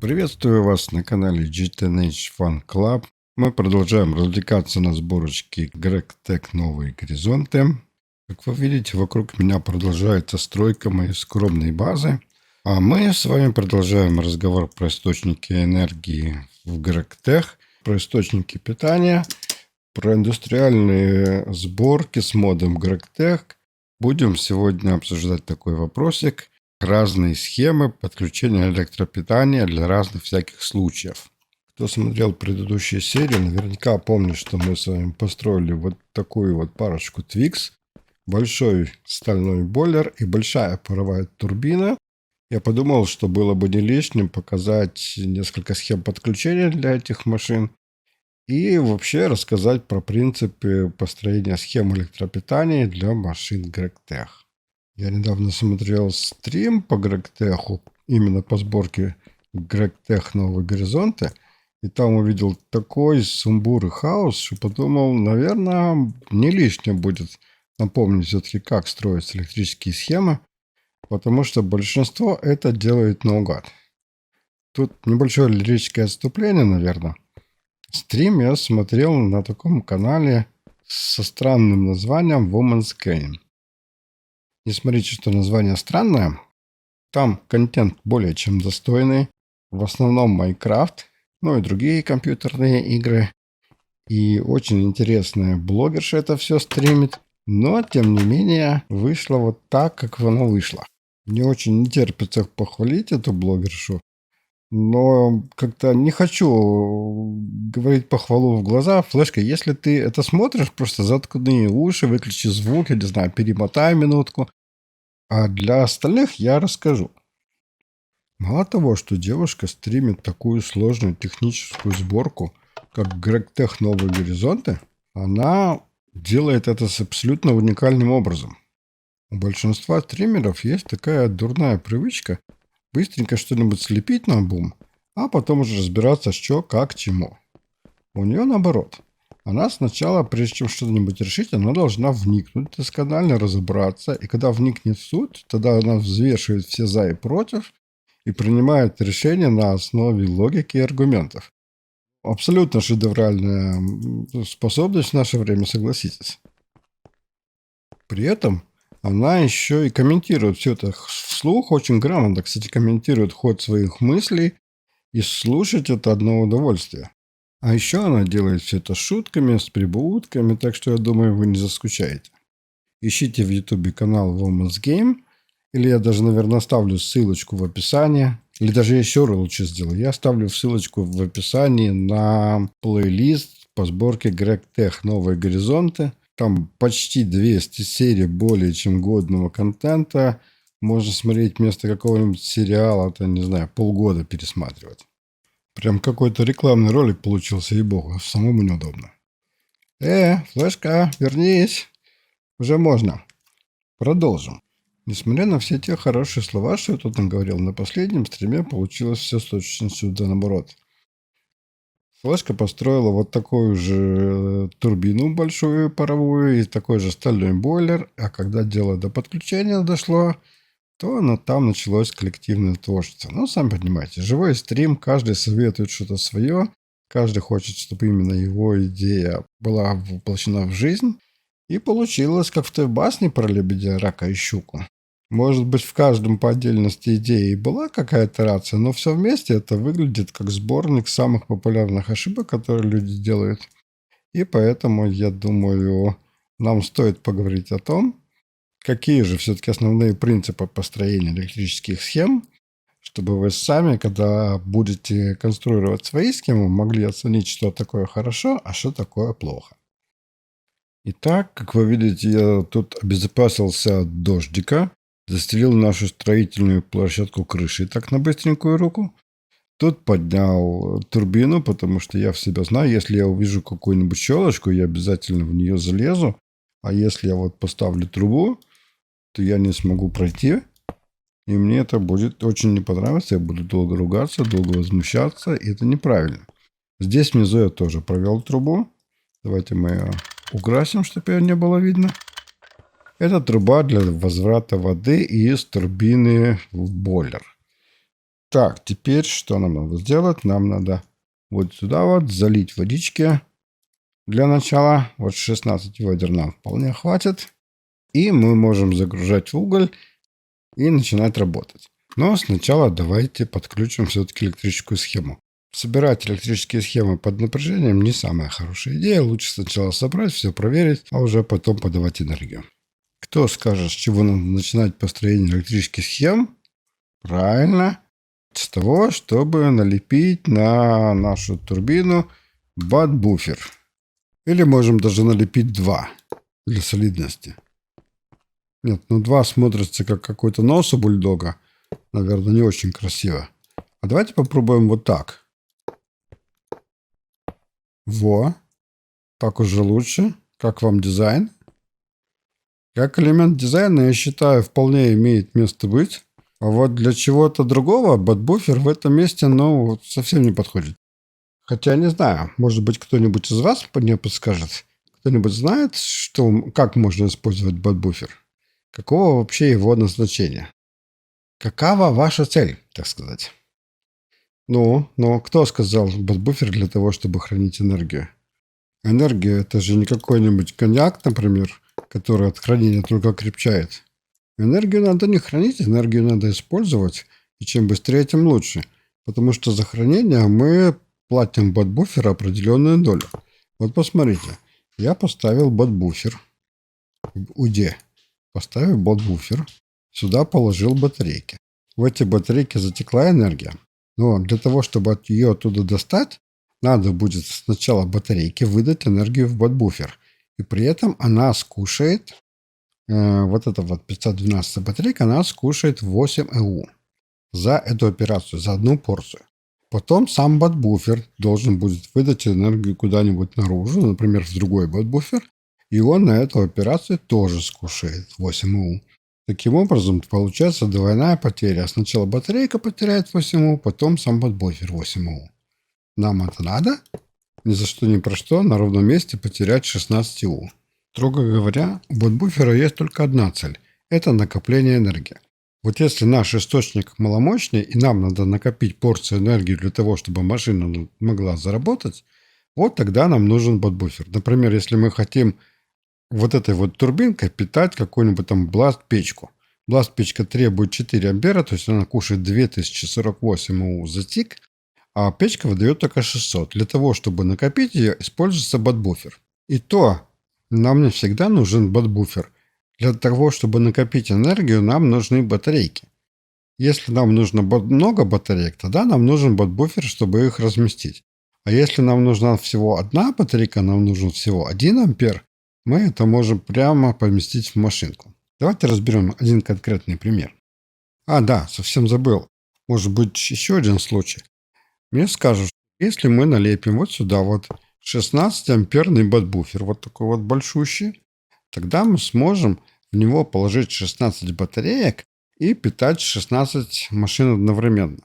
Приветствую вас на канале GTNH Fan Club. Мы продолжаем развлекаться на сборочке GregTech Новые Горизонты. Как вы видите, вокруг меня продолжается стройка моей скромной базы. А мы с вами продолжаем разговор про источники энергии в GregTech, про источники питания, про индустриальные сборки с модом GregTech. Будем сегодня обсуждать такой вопросик. Разные схемы подключения электропитания для разных всяких случаев. Кто смотрел предыдущие серии, наверняка помнит, что мы с вами построили вот такую вот парочку Twix. Большой стальной бойлер и большая паровая турбина. Я подумал, что было бы не лишним показать несколько схем подключения для этих машин и вообще рассказать про принципы построения схем электропитания для машин GregTech. Я недавно смотрел стрим по GregTech, именно по сборке GregTech Новые Горизонты, и там увидел такой сумбур и хаос, что подумал, наверное, не лишним будет напомнить все-таки, как строятся электрические схемы, потому что большинство это делает наугад. Тут небольшое лирическое отступление, наверное. Стрим я смотрел на таком канале со странным названием Woman's Game. Не смотрите, что название странное. Там контент более чем достойный. В основном Майнкрафт, ну и другие компьютерные игры. И очень интересная блогерша это все стримит. Но, тем не менее, вышло вот так, как оно вышло. Мне очень не терпится похвалить эту блогершу. Но как-то не хочу говорить похвалу в глаза. Флешка, если ты это смотришь, просто заткни уши, выключи звук, я не знаю, перемотай минутку. А для остальных я расскажу. Мало того, что девушка стримит такую сложную техническую сборку, как GregTech Новые Горизонты, она делает это с абсолютно уникальным образом. У большинства стримеров есть такая дурная привычка быстренько что-нибудь слепить на бум, а потом уже разбираться, что, как, чему. У нее наоборот. Она сначала, прежде чем что-нибудь решить, она должна вникнуть, досконально разобраться, и когда вникнет в суть, тогда она взвешивает все за и против и принимает решение на основе логики и аргументов. Абсолютно шедевральная способность в наше время, согласитесь. При этом она еще и комментирует все это вслух, очень грамотно, кстати, комментирует ход своих мыслей, и слушать это одно удовольствие. А еще она делает все это шутками, с прибаутками, так что я думаю, вы не заскучаете. Ищите в ютубе канал Woman's Game, или я даже, наверное, оставлю ссылочку в описании, или даже еще лучше сделаю. Я оставлю ссылочку в описании на плейлист по сборке GregTech Новые Горизонты. Там почти 200 серий более чем годного контента. Можно смотреть вместо какого-нибудь сериала, это, не знаю, полгода пересматривать. Прям какой-то рекламный ролик получился, ей-богу, самому неудобно. Флешка, вернись. Уже можно. Продолжим. Несмотря на все те хорошие слова, что я тут наговорил, на последнем стриме получилось все с точностью да наоборот. Флешка построила вот такую же турбину большую паровую и такой же стальной бойлер, а когда дело до подключения дошло, то там началось коллективное творчество. Ну, сами понимаете, живой стрим, каждый советует что-то свое, каждый хочет, чтобы именно его идея была воплощена в жизнь. И получилось, как в той басне про лебедя, рака и щуку. Может быть, в каждом по отдельности идеи была какая-то рация, но все вместе это выглядит как сборник самых популярных ошибок, которые люди делают. И поэтому, я думаю, нам стоит поговорить о том, какие же все-таки основные принципы построения электрических схем, чтобы вы сами, когда будете конструировать свои схемы, могли оценить, что такое хорошо, а что такое плохо. Итак, как вы видите, я тут обезопасился от дождика, застелил нашу строительную площадку крышей так на быстренькую руку. Тут поднял турбину, потому что я в себя знаю, если я увижу какую-нибудь щелочку, я обязательно в нее залезу. А если я вот поставлю трубу, то я не смогу пройти. И мне это будет очень не понравиться. Я буду долго ругаться, долго возмущаться. И это неправильно. Здесь внизу я тоже провел трубу. Давайте мы ее украсим, чтобы ее не было видно. Это труба для возврата воды из турбины в бойлер. Так, теперь что нам надо сделать? Нам надо вот сюда вот залить водички. Для начала вот 16 ведер нам вполне хватит. И мы можем загружать в уголь и начинать работать. Но сначала давайте подключим все-таки электрическую схему. Собирать электрические схемы под напряжением не самая хорошая идея. Лучше сначала собрать, все проверить, а уже потом подавать энергию. Кто скажет, с чего надо начинать построение электрических схем? Правильно. С того, чтобы налепить на нашу турбину бат-буфер. Или можем даже налепить два для солидности. Нет, ну два смотрится как какой-то нос у бульдога. Наверное, не очень красиво. А давайте попробуем вот так. Во. Так уже лучше. Как вам дизайн? Как элемент дизайна, я считаю, вполне имеет место быть. А вот для чего-то другого бат-буфер в этом месте, ну, совсем не подходит. Хотя не знаю, может быть, кто-нибудь из вас мне подскажет. Кто-нибудь знает, как можно использовать бат-буфер? Какого вообще его назначения? Какова ваша цель, так сказать? Ну, кто сказал бат-буфер для того, чтобы хранить энергию? Энергия – это же не какой-нибудь коньяк, например, который от хранения только крепчает. Энергию надо не хранить, энергию надо использовать, и чем быстрее, тем лучше. Потому что за хранение мы платим бот-буферу определенную долю. Вот посмотрите, я поставил бот-буфер в УДЕ. Поставил бот-буфер, сюда положил батарейки. В эти батарейки затекла энергия. Но для того, чтобы ее оттуда достать, надо будет сначала батарейке выдать энергию в бот-буфер. И при этом она скушает вот эта вот 512 батарейка, она скушает 8 ЭУ за эту операцию, за одну порцию. Потом сам бот-буфер должен будет выдать энергию куда-нибудь наружу, например, в другой бот-буфер, и он на эту операцию тоже скушает 8 ЭУ. Таким образом, получается двойная потеря. Сначала батарейка потеряет 8 ЭУ, потом сам бот-буфер 8 ЭУ. Нам это надо? Ни за что, ни про что на ровном месте потерять 16 ЭУ. Строго говоря, у бот-буфера есть только одна цель – это накопление энергии. Вот если наш источник маломощный, и нам надо накопить порцию энергии для того, чтобы машина могла заработать, вот тогда нам нужен бот-буфер. Например, если мы хотим вот этой вот турбинкой питать какую-нибудь там бласт-печку. Бласт-печка требует 4 ампера, то есть она кушает 2048 УУ за тик, а печка выдает только 600. Для того, чтобы накопить ее, используется бот-буфер. И то нам не всегда нужен бот-буфер. Для того, чтобы накопить энергию, нам нужны батарейки. Если нам нужно много батареек, тогда нам нужен бот-буфер, чтобы их разместить. А если нам нужна всего одна батарейка, нам нужен всего 1 ампер, мы это можем прямо поместить в машинку. Давайте разберем один конкретный пример. А, да, совсем забыл. Может быть, еще один случай. Мне скажут, что если мы налепим вот сюда вот 16-амперный бот-буфер, вот такой вот большущий, тогда мы сможем в него положить 16 батареек и питать 16 машин одновременно.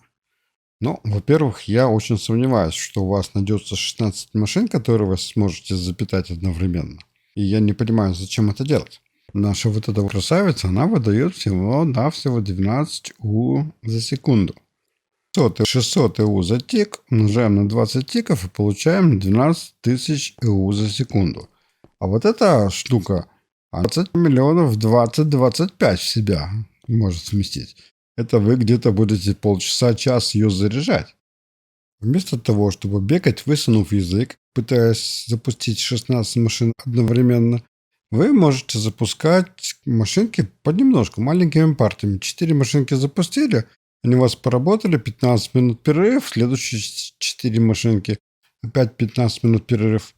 Но, во-первых, я очень сомневаюсь, что у вас найдется 16 машин, которые вы сможете запитать одновременно. И я не понимаю, зачем это делать. Наша вот эта красавица, она выдает всего-навсего 12 У за секунду. 600 ЭУ за тик умножаем на 20 тиков и получаем 12 тысяч ЭУ за секунду. А вот эта штука 20 миллионов 20-25 в себя может вместить. Это вы где-то будете полчаса-час ее заряжать. Вместо того, чтобы бегать, высунув язык, пытаясь запустить 16 машин одновременно, вы можете запускать машинки понемножку, маленькими партиями. 4 машинки запустили, они у вас поработали, 15 минут перерыв, следующие 4 машинки, опять 15 минут перерыв.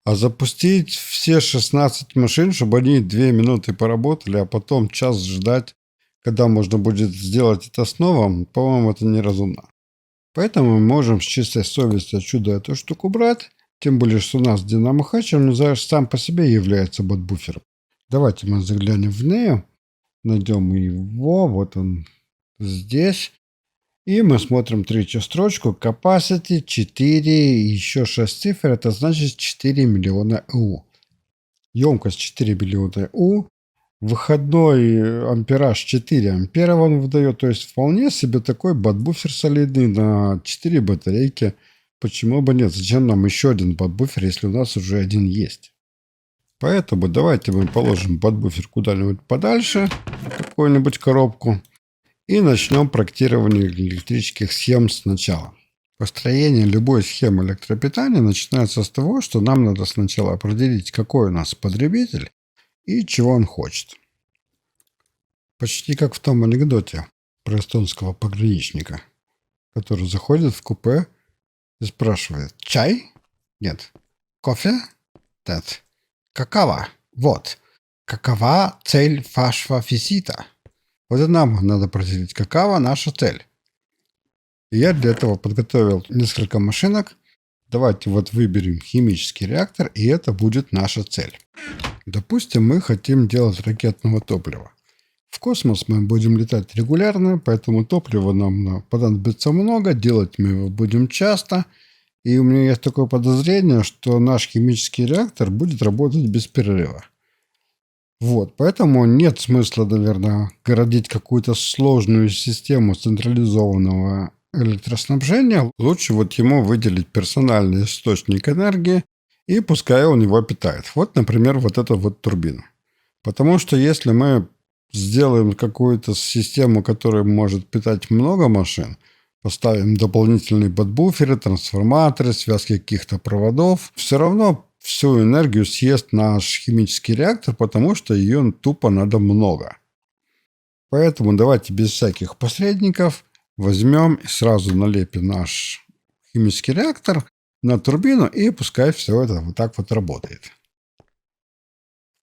А запустить все 16 машин, чтобы они 2 минуты поработали, а потом час ждать, когда можно будет сделать это снова, по-моему, это неразумно. Поэтому мы можем с чистой совестью отсюда эту штуку брать, тем более, что у нас Dynamo Hatcher сам по себе является бот-буфером. Давайте мы заглянем в нее, найдем его, вот он здесь. И мы смотрим третью строчку. Capacity 4 и еще 6 цифр. Это значит 4 миллиона ЭУ. Емкость 4 миллиона ЭУ. выходной ампераж 4 ампера он выдает. То есть вполне себе такой бат-буфер солидный на 4 батарейки. Почему бы нет? Зачем нам еще один бат-буфер, если у нас уже один есть? Поэтому давайте мы положим бат-буфер куда-нибудь подальше, в какую-нибудь коробку, и начнем проектирование электрических схем сначала. Построение любой схемы электропитания начинается с того, что нам надо сначала определить, какой у нас потребитель и чего он хочет. Почти как в том анекдоте про эстонского пограничника, который заходит в купе и спрашивает: «Чай? Нет. Кофе? Нет. Какова? Вот. Какова цель вашего визита?» Вот и нам надо определить, какова наша цель. И я для этого подготовил несколько машинок. Давайте вот выберем химический реактор, и это будет наша цель. Допустим, мы хотим делать ракетного топлива. В космос мы будем летать регулярно, поэтому топлива нам понадобится много, делать мы его будем часто. И у меня есть такое подозрение, что наш химический реактор будет работать без перерыва. Вот, поэтому нет смысла, наверное, городить какую-то сложную систему централизованного электроснабжения. Лучше вот ему выделить персональный источник энергии, и пускай он его питает. Вот, например, вот эту вот турбину. Потому что если мы сделаем какую-то систему, которая может питать много машин, поставим дополнительные бат-буферы, трансформаторы, связки каких-то проводов, все равно всю энергию съест наш химический реактор, потому что ее тупо надо много. Поэтому давайте без всяких посредников возьмем и сразу налепим наш химический реактор на турбину, и пускай все это вот так вот работает.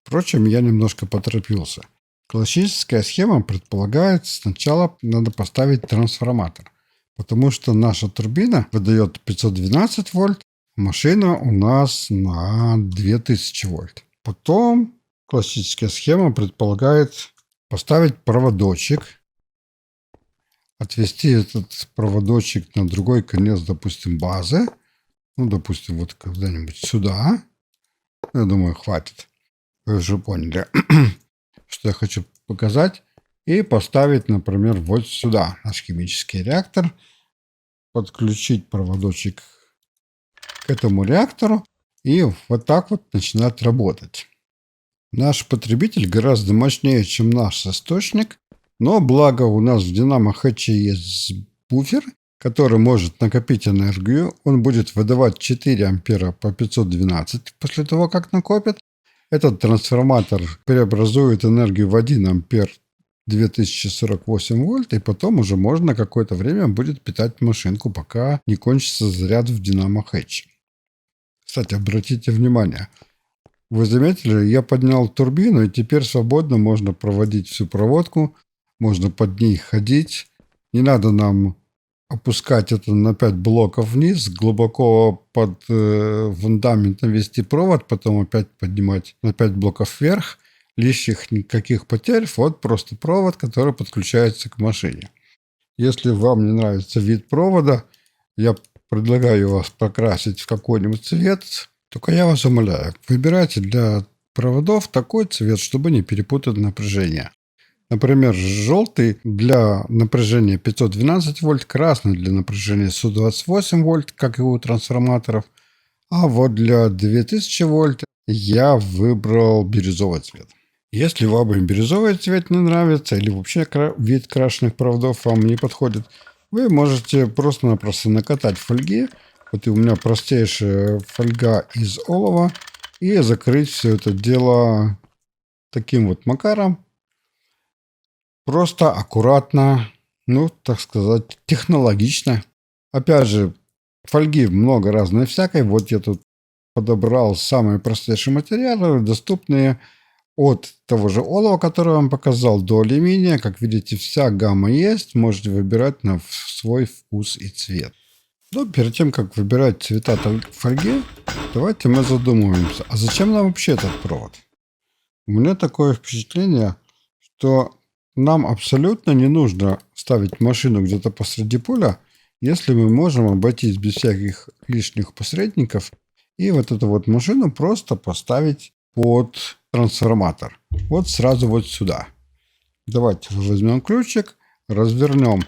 Впрочем, я немножко поторопился. Классическая схема предполагает, сначала надо поставить трансформатор, потому что наша турбина выдает 512 вольт, машина у нас на 2000 вольт. Потом классическая схема предполагает поставить проводочек, отвести этот проводочек на другой конец, допустим, базы. Ну, допустим, вот когда-нибудь сюда. Я думаю, хватит. Вы уже поняли, что я хочу показать. И поставить, например, вот сюда наш химический реактор. Подключить проводочек к этому реактору. И вот так вот начинает работать. Наш потребитель гораздо мощнее, чем наш источник. Но благо у нас в Dynamo Hatch есть буфер, который может накопить энергию. Он будет выдавать 4 ампера по 512 после того, как накопит. Этот трансформатор преобразует энергию в 1 ампер 2048 вольт, и потом уже можно какое-то время будет питать машинку, пока не кончится заряд в Dynamo Hatch. Кстати, обратите внимание, вы заметили, я поднял турбину, и теперь свободно можно проводить всю проводку, можно под ней ходить. Не надо нам опускать это на 5 блоков вниз, глубоко под фундаментом вести провод, потом опять поднимать на 5 блоков вверх. Лишних никаких потерь, вот просто провод, который подключается к машине. Если вам не нравится вид провода, я предлагаю вас покрасить в какой-нибудь цвет. Только я вас умоляю, выбирайте для проводов такой цвет, чтобы не перепутать напряжение. Например, желтый для напряжения 512 вольт, красный для напряжения 128 вольт, как и у трансформаторов. А вот для 2000 вольт я выбрал бирюзовый цвет. Если вам бирюзовый цвет не нравится или вообще вид крашеных проводов вам не подходит, вы можете просто-напросто накатать фольги. Вот и у меня простейшая фольга из олова. И закрыть все это дело таким вот макаром. Просто, аккуратно, ну, так сказать, технологично. Опять же, фольги много разной всякой. Вот я тут подобрал самые простейшие материалы, доступные от того же олова, который я вам показал, до алюминия. Как видите, вся гамма есть. Можете выбирать на свой вкус и цвет. Но перед тем, как выбирать цвета фольги, давайте мы задумаемся, а зачем нам вообще этот провод? У меня такое впечатление, что нам абсолютно не нужно ставить машину где-то посреди поля, если мы можем обойтись без всяких лишних посредников и вот эту вот машину просто поставить под трансформатор. вот сразу вот сюда. Давайте возьмем ключик, развернем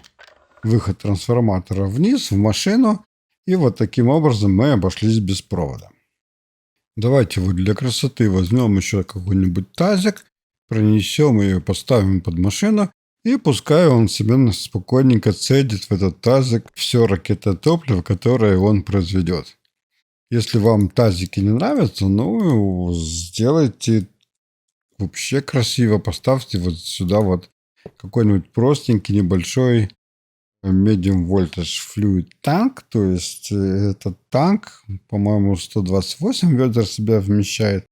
выход трансформатора вниз в машину, и вот таким образом мы обошлись без провода. Давайте вот для красоты возьмем еще какой-нибудь тазик, пронесем ее, поставим под машину, и пускай он себе спокойненько цедит в этот тазик все ракетотопливо, которое он произведет. Если вам тазики не нравятся, ну, сделайте вообще красиво, поставьте вот сюда вот какой-нибудь простенький, небольшой medium voltage fluid tank, то есть этот танк, по-моему, 128 ведер в себя вмещает.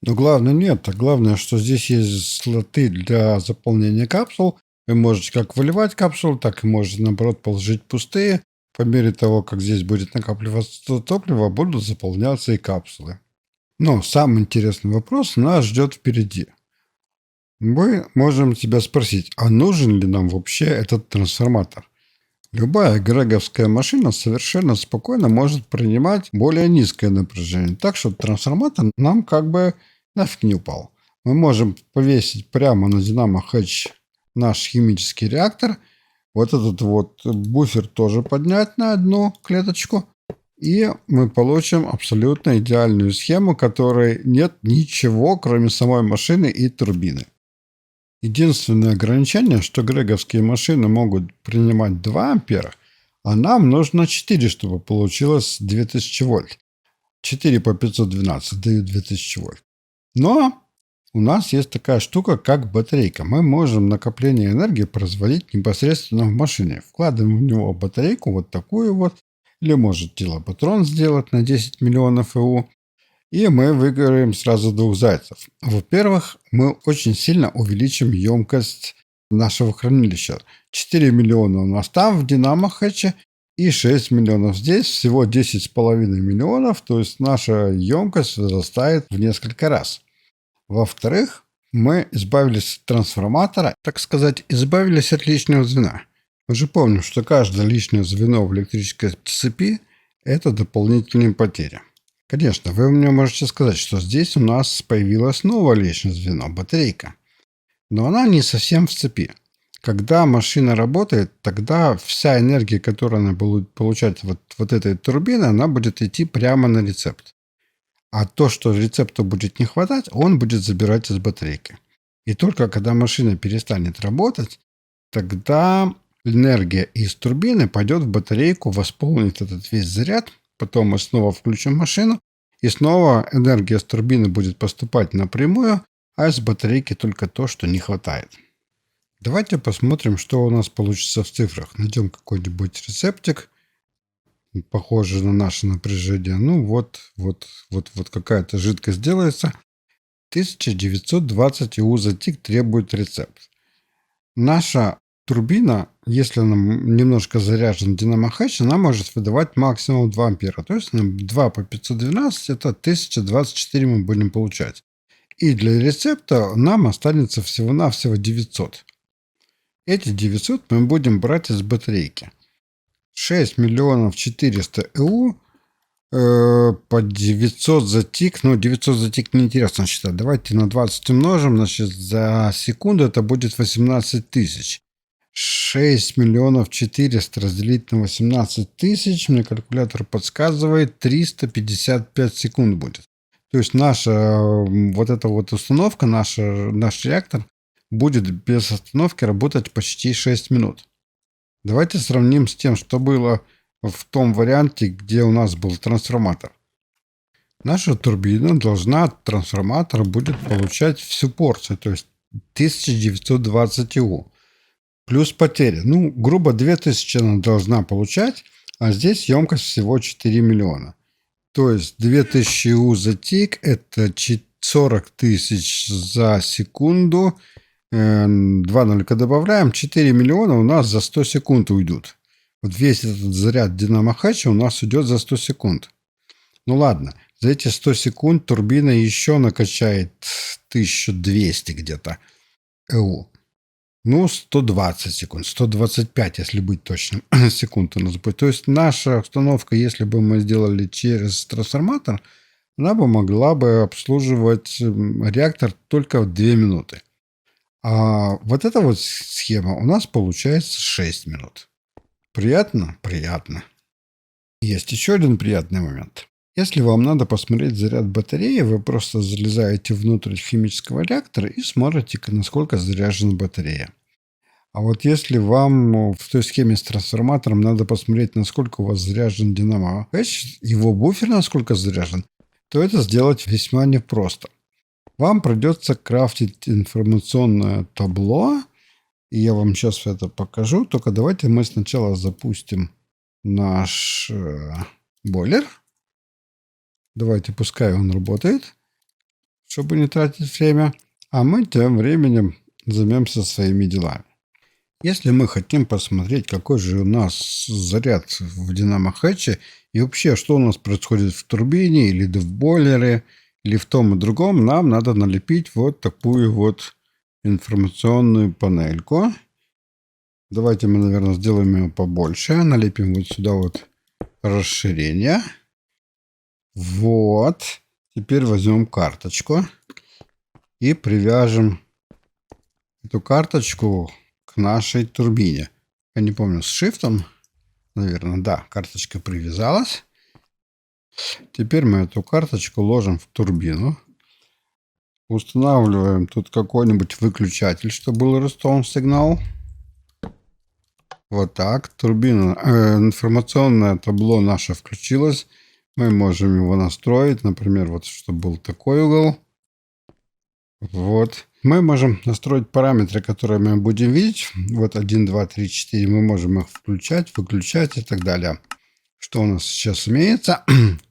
Но главное нет, а главное, что здесь есть слоты для заполнения капсул. Вы можете как выливать капсулы, так и можете, наоборот, положить пустые. По мере того, как здесь будет накапливаться топливо, будут заполняться и капсулы. Но самый интересный вопрос нас ждет впереди. Мы можем тебя спросить, а нужен ли нам вообще этот трансформатор? Любая греговская машина совершенно спокойно может принимать более низкое напряжение, так что трансформатор нам как бы нафиг не упал. Мы можем повесить прямо на Dynamo Hatch наш химический реактор, вот этот вот буфер тоже поднять на одну клеточку, и мы получим абсолютно идеальную схему, в которой нет ничего, кроме самой машины и турбины. Единственное ограничение, что греговские машины могут принимать 2 ампера, а нам нужно 4, чтобы получилось 2000 вольт. 4 по 512 дают 2000 вольт. Но у нас есть такая штука, как батарейка. Мы можем накопление энергии производить непосредственно в машине. Вкладываем в него батарейку вот такую вот, или может телопатрон сделать на 10 миллионов ЭУ. И мы выиграем сразу двух зайцев. Во-первых, мы очень сильно увеличим емкость нашего хранилища. 4 миллиона у нас там в Dynamo Hatch и 6 миллионов здесь. Всего 10,5 миллионов. То есть наша емкость возрастает в несколько раз. Во-вторых, мы избавились от трансформатора, так сказать, избавились от лишнего звена. Мы же помним, что каждое лишнее звено в электрической цепи – это дополнительные потери. Конечно, вы мне можете сказать, что здесь у нас появилось новое лишнее звено – батарейка. Но она не совсем в цепи. Когда машина работает, тогда вся энергия, которую она будет получать вот этой турбины, она будет идти прямо на рецепт. А то, что рецепту будет не хватать, он будет забирать из батарейки. И только когда машина перестанет работать, тогда энергия из турбины пойдет в батарейку, восполнит этот весь заряд. Потом мы снова включим машину, и снова энергия с турбины будет поступать напрямую, а из батарейки только то, что не хватает. Давайте посмотрим, что у нас получится в цифрах. Найдем какой-нибудь рецептик, похожий на наше напряжение. Ну вот какая-то жидкость делается. 1920 ИУ за тик требует рецепт. Наша турбина, если она немножко заряжена Dynamo Hatch, она может выдавать максимум 2 ампера. То есть 2 по 512 это 1024 мы будем получать. И для рецепта нам останется всего-навсего 900. Эти 900 мы будем брать из батарейки. 6 миллионов 400 ЭУ по 900 за тик. Ну, 900 за тик неинтересно считать. Давайте на 20 умножим. Значит, за секунду это будет 18 тысяч. 6 миллионов 400 разделить на 18 тысяч. Мне калькулятор подсказывает, 355 секунд будет. То есть наша вот эта вот установка, наш реактор будет без остановки работать почти 6 минут. Давайте сравним с тем, что было в том варианте, где у нас был трансформатор. Наша турбина должна от трансформатора будет получать всю порцию, то есть 1920 ИУ. Плюс потери. Ну, грубо 2000 она должна получать, а здесь емкость всего 4 миллиона. То есть 2000 ИУ за тик – это 40 тысяч за секунду. 2 нолика добавляем, 4 миллиона у нас за 100 секунд уйдут. Вот весь этот заряд Dynamo Hatch у нас идет за 100 секунд. Ну ладно, за эти 100 секунд турбина еще накачает 1200 где-то ЭУ. Ну, 120 секунд, 125, если быть точным, секунд у нас будет. То есть наша установка, если бы мы сделали через трансформатор, она бы могла бы обслуживать реактор только в 2 минуты. А вот эта вот схема у нас получается 6 минут. Приятно? Приятно. Есть еще один приятный момент. Если вам надо посмотреть заряд батареи, вы просто залезаете внутрь химического реактора и смотрите, насколько заряжена батарея. А вот если вам в той схеме с трансформатором надо посмотреть, насколько у вас заряжен Dynamo Hatch, его буфер насколько заряжен, то это сделать весьма непросто. Вам придется крафтить информационное табло, и я вам сейчас это покажу. Только давайте мы сначала запустим наш бойлер. Давайте, пускай он работает, чтобы не тратить время. А мы тем временем займемся своими делами. Если мы хотим посмотреть, какой же у нас заряд в Dynamo Hatch и вообще, что у нас происходит в турбине или в бойлере, или в том и другом, нам надо налепить вот такую вот информационную панельку. Давайте мы, наверное, сделаем ее побольше. Налепим вот сюда вот расширение. Вот. Теперь возьмем карточку и привяжем эту карточку к нашей турбине. Я не помню, с шифтом, наверное, да, карточка привязалась. Теперь мы эту карточку ложим в турбину. Устанавливаем тут какой-нибудь выключатель, чтобы был redstone сигнал. Вот так. Турбина, информационное табло наше включилось. Мы можем его настроить, например, вот чтобы был такой угол. Вот. Мы можем настроить параметры, которые мы будем видеть. Вот 1, 2, 3, 4. Мы можем их включать, выключать и так далее. Что у нас сейчас имеется?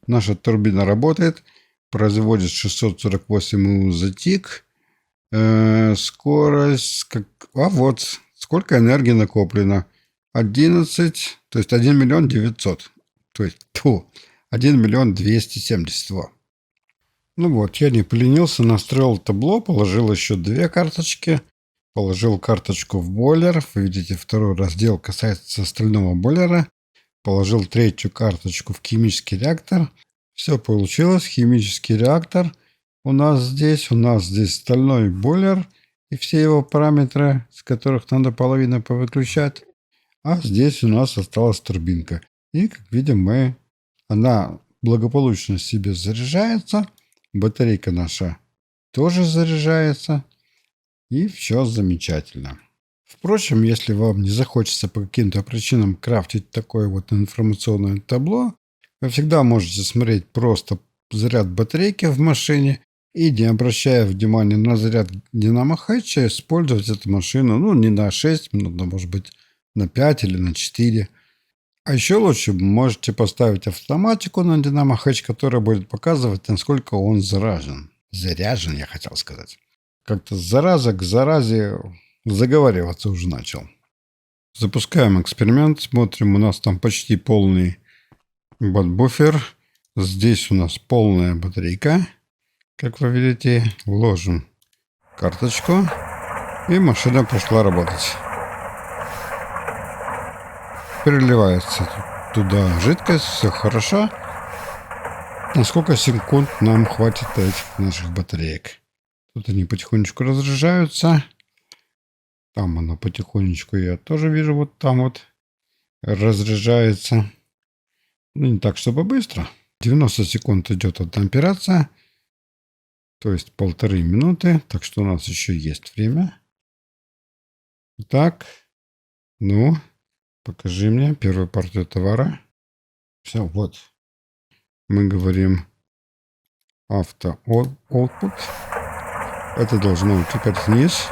Наша турбина работает. Производит 648 УУ за тик. Скорость. А вот сколько энергии накоплено. 11. То есть 1 миллион 900. То есть 1 миллион 270. Ну вот, я не поленился, настроил табло, положил еще 2 карточки, положил карточку в бойлер. Вы видите, второй раздел касается остального бойлера. Положил 3-ю карточку в химический реактор. Все получилось. Химический реактор у нас здесь стальной бойлер и все его параметры, с которых надо половину повыключать. А здесь у нас осталась турбинка. И, как видим, она благополучно себе заряжается. Батарейка наша тоже заряжается. И все замечательно. Впрочем, если вам не захочется по каким-то причинам крафтить такое вот информационное табло, вы всегда можете смотреть просто заряд батарейки в машине и, не обращая внимания на заряд Dynamo Hatch, использовать эту машину, ну, не на 6 минут, но, может быть, на 5 или на 4. А еще лучше можете поставить автоматику на Dynamo Hatch, которая будет показывать, насколько он заражен. Заряжен, я хотел сказать. Как-то зараза к заразе заговариваться уже начал. Запускаем эксперимент. Смотрим, у нас там почти полный буфер. Здесь у нас полная батарейка. Как вы видите, ложим карточку. И машина пошла работать. Переливается туда жидкость. Все хорошо. На сколько секунд нам хватит этих наших батареек? Тут они потихонечку разряжаются. Там оно потихонечку, я тоже вижу, вот там вот разряжается. Ну, не так, чтобы быстро. 90 секунд идет одна операция. То есть 1,5 минуты. Так что у нас еще есть время. Так. Ну, покажи мне первую партию товара. Все, вот. Мы говорим авто output. Это должно утекать вниз.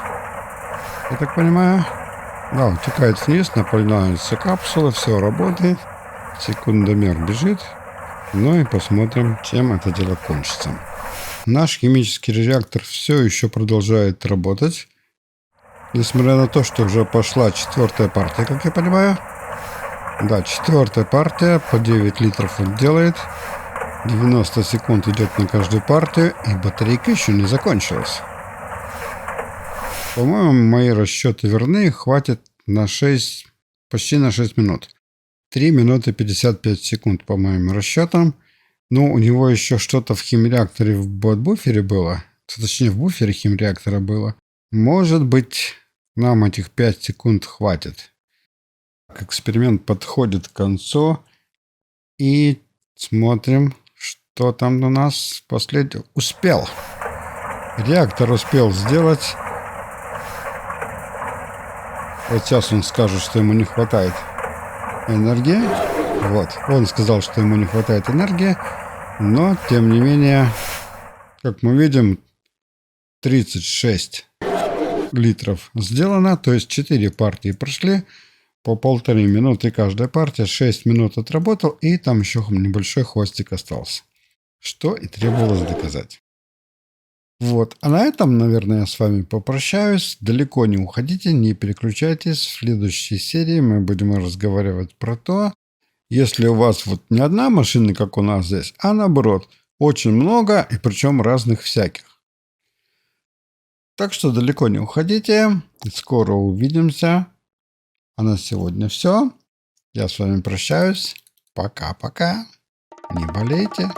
Я так понимаю. Да, утекает вниз, наполняется капсула, все работает. Секундомер бежит. Ну и посмотрим, чем это дело кончится. Наш химический реактор все еще продолжает работать. Несмотря на то, что уже пошла 4-я партия, как я понимаю. Да, 4-я партия, по 9 литров он делает. 90 секунд идет на каждую партию, и батарейка еще не закончилась. По-моему, мои расчеты верны, хватит на 6, почти на 6 минут. 3 минуты 55 секунд по моим расчетам. Ну, у него еще что-то в химреакторе в буфере было. Точнее, в буфере химреактора было. Может быть, нам этих 5 секунд хватит. Эксперимент подходит к концу. И смотрим, что там у нас последний. Успел. Реактор успел сделать. Вот сейчас он скажет, что ему не хватает энергии. Вот. Он сказал, что ему не хватает энергии. Но, тем не менее, как мы видим, 36 литров сделано. То есть 4 партии прошли. По 1,5 минуты каждая партия. 6 минут отработал. И там еще небольшой хвостик остался. Что и требовалось доказать. Вот. А на этом, наверное, я с вами попрощаюсь. Далеко не уходите, не переключайтесь. В следующей серии мы будем разговаривать про то, если у вас вот не одна машина, как у нас здесь, а наоборот, очень много, и причем разных всяких. Так что далеко не уходите. Скоро увидимся. А на сегодня все. Я с вами прощаюсь. Пока-пока. Не болейте.